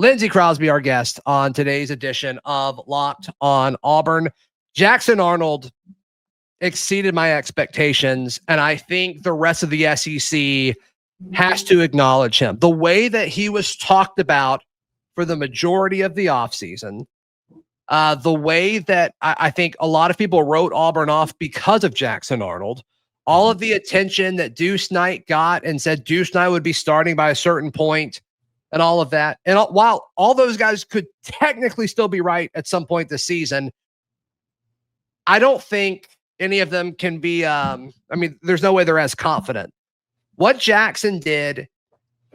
Lindsey Crosby, our guest on today's edition of Locked on Auburn. Jackson Arnold exceeded my expectations, and I think the rest of the SEC has to acknowledge him. The way that he was talked about for the majority of the offseason, the way that I think a lot of people wrote Auburn off because of Jackson Arnold, all of the attention that Deuce Knight got and said Deuce Knight would be starting by a certain point and all of that. And while all those guys could technically still be right at some point this season, I don't think any of them can be, there's no way they're as confident. What Jackson did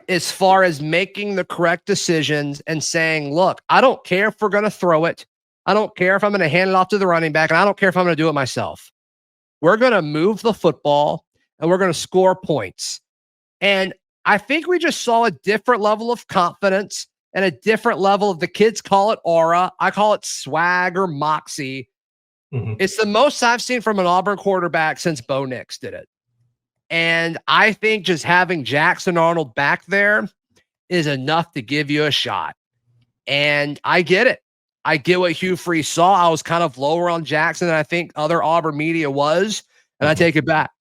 as far as making the correct decisions and saying, look, I don't care if we're going to throw it. I don't care if I'm going to hand it off to the running back, and I don't care if I'm going to do it myself. We're going to move the football, and we're going to score points. And I think we just saw a different level of confidence and a different level of, the kids call it aura. I call it swag or moxie. Mm-hmm. It's the most I've seen from an Auburn quarterback since Bo Nix did it. And I think just having Jackson Arnold back there is enough to give you a shot. And I get it. I get what Hugh Freeze saw. I was kind of lower on Jackson than I think other Auburn media was. And I take it back.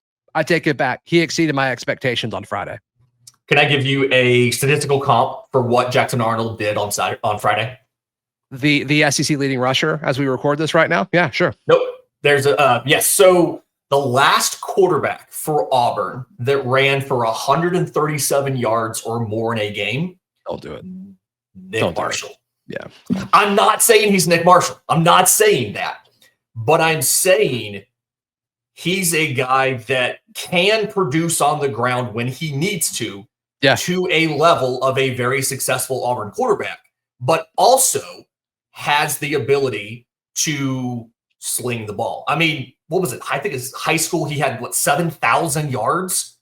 He exceeded my expectations on Friday. Can I give you a statistical comp for what Jackson Arnold did on Friday? The SEC leading rusher as we record this right now? Yeah, sure. Nope. There's yes. So the last quarterback for Auburn that ran for 137 yards or more in a game. Don't do it. Nick Marshall. Yeah. I'm not saying he's Nick Marshall. I'm not saying that. But I'm saying he's a guy that can produce on the ground when he needs to a level of a very successful Auburn quarterback, but also has the ability to sling the ball. I mean, what was it? I think it's high school. He had 7,000 yards.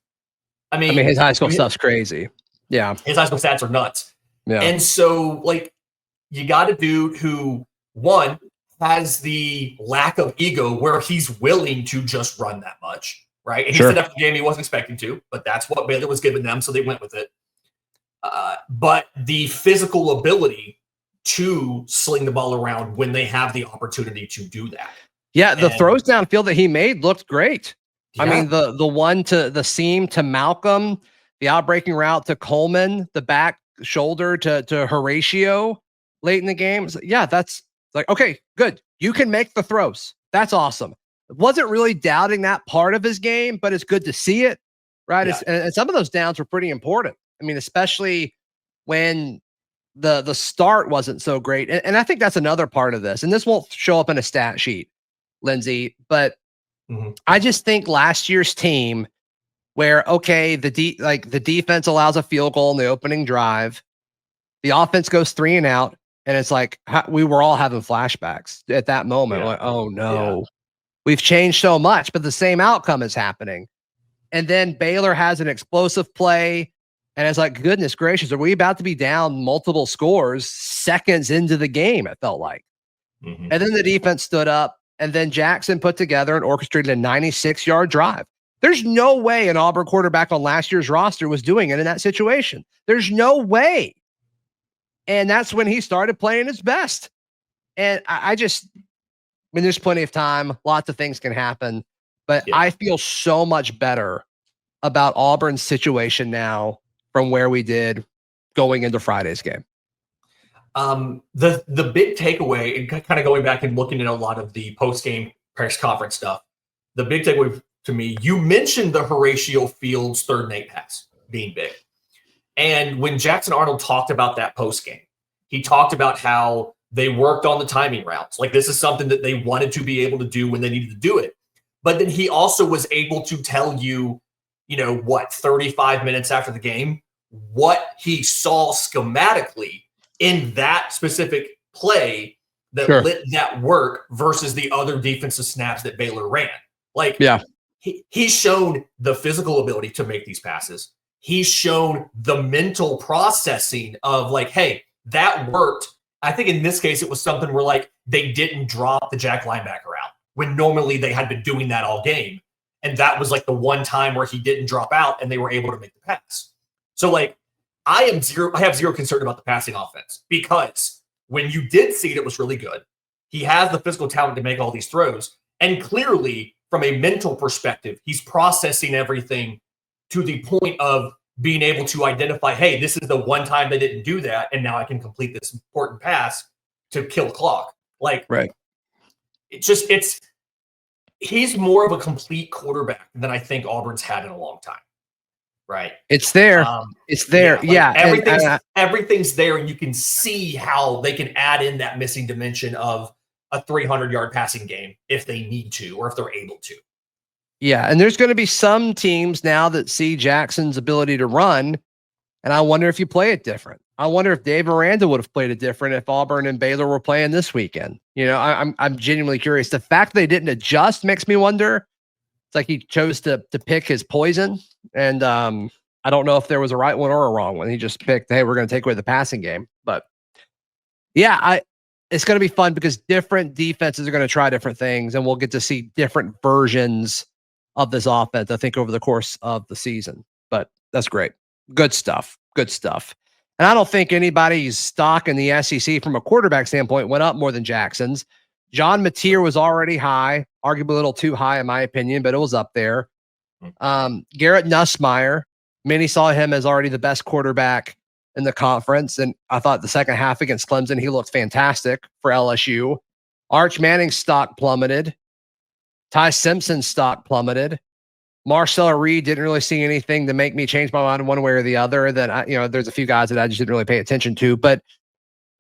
I mean, his high school stuff's crazy. Yeah. His high school stats are nuts. Yeah. And so you got a dude who, one, has the lack of ego where he's willing to just run that much, right? And he said after the game he wasn't expecting to, but that's what Baylor was giving them, so they went with it. But the physical ability to sling the ball around when they have the opportunity to do that. Yeah, the throws downfield that he made looked great. Yeah. I mean, the one to the seam to Malcolm, the outbreaking route to Coleman, the back shoulder to Horatio late in the game. Yeah, that's okay, good. You can make the throws. That's awesome. Wasn't really doubting that part of his game, but it's good to see it, right? Yeah. And some of those downs were pretty important. I mean, especially when the start wasn't so great. And I think that's another part of this. And this won't show up in a stat sheet, Lindsey, but I just think last year's team where, okay, the defense allows a field goal in the opening drive, the offense goes 3 and out, and it's like we were all having flashbacks at that moment. Yeah. Like, oh no, we've changed so much, but the same outcome is happening. And then Baylor has an explosive play, and it's like, goodness gracious, are we about to be down multiple scores seconds into the game? It felt like. And then the defense stood up, and then Jackson put together and orchestrated a 96-yard drive. There's no way an Auburn quarterback on last year's roster was doing it in that situation. There's no way. And that's when he started playing his best. And there's plenty of time. Lots of things can happen. But I feel so much better about Auburn's situation now from where we did going into Friday's game. The big takeaway, and kind of going back and looking at a lot of the post-game press conference stuff, the big takeaway to me, you mentioned the Horatio Fields 3rd and 8 pass being big. And when Jackson Arnold talked about that post-game, he talked about how they worked on the timing routes. Like, this is something that they wanted to be able to do when they needed to do it. But then he also was able to tell you, 35 minutes after the game, what he saw schematically in that specific play that lit that work versus the other defensive snaps that Baylor ran. He's shown the physical ability to make these passes. He's shown the mental processing of hey, that worked. I think in this case, it was something where they didn't drop the jack linebacker out when normally they had been doing that all game. And that was the one time where he didn't drop out and they were able to make the pass. So I have zero concern about the passing offense because when you did see it was really good. He has the physical talent to make all these throws. And clearly, from a mental perspective, he's processing everything to the point of being able to identify, hey, this is the one time they didn't do that, and now I can complete this important pass to kill the clock. Like, right. He's more of a complete quarterback than I think Auburn's had in a long time. Right. It's there. It's there. Yeah. Everything's there, and you can see how they can add in that missing dimension of a 300-yard passing game if they need to, or if they're able to. Yeah. And there's going to be some teams now that see Jackson's ability to run. And I wonder if you play it different. I wonder if Dave Aranda would have played it different if Auburn and Baylor were playing this weekend. You know, I'm genuinely curious. The fact they didn't adjust makes me wonder. It's like he chose to pick his poison. And I don't know if there was a right one or a wrong one. He just picked, hey, we're going to take away the passing game. But yeah, it's going to be fun because different defenses are going to try different things, and we'll get to see different versions of this offense, I think, over the course of the season. But that's great. Good stuff. Good stuff. And I don't think anybody's stock in the SEC from a quarterback standpoint went up more than Jackson's. John Mateer was already high, arguably a little too high in my opinion, but it was up there. Garrett Nussmeier, many saw him as already the best quarterback in the conference. And I thought the second half against Clemson, he looked fantastic for LSU. Arch Manning's stock plummeted. Ty Simpson's stock plummeted. Marcel Reed didn't really see anything to make me change my mind one way or the other. Then there's a few guys that I just didn't really pay attention to, but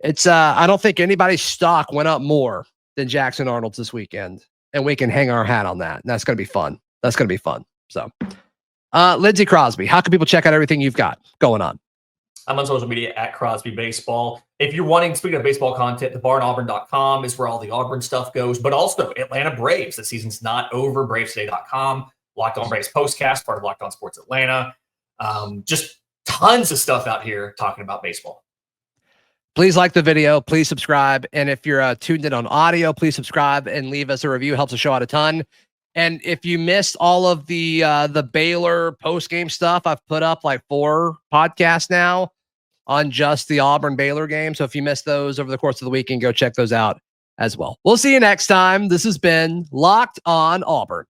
it's I don't think anybody's stock went up more than Jackson Arnold's this weekend, and we can hang our hat on that. And that's going to be fun. That's going to be fun. So, Lindsey Crosby, how can people check out everything you've got going on? I'm on social media at Crosby Baseball. If you're wanting, speaking of baseball content, thebarnauburn.com is where all the Auburn stuff goes, but also Atlanta Braves. The season's not over. BravesToday.com. Locked On Braves Postcast, part of Locked On Sports Atlanta. Just tons of stuff out here talking about baseball. Please like the video. Please subscribe. And if you're tuned in on audio, please subscribe and leave us a review. Helps the show out a ton. And if you missed all of the Baylor post-game stuff, I've put up like 4 podcasts now on just the Auburn Baylor game. So if you missed those over the course of the weekend, go check those out as well. We'll see you next time. This has been Locked On Auburn.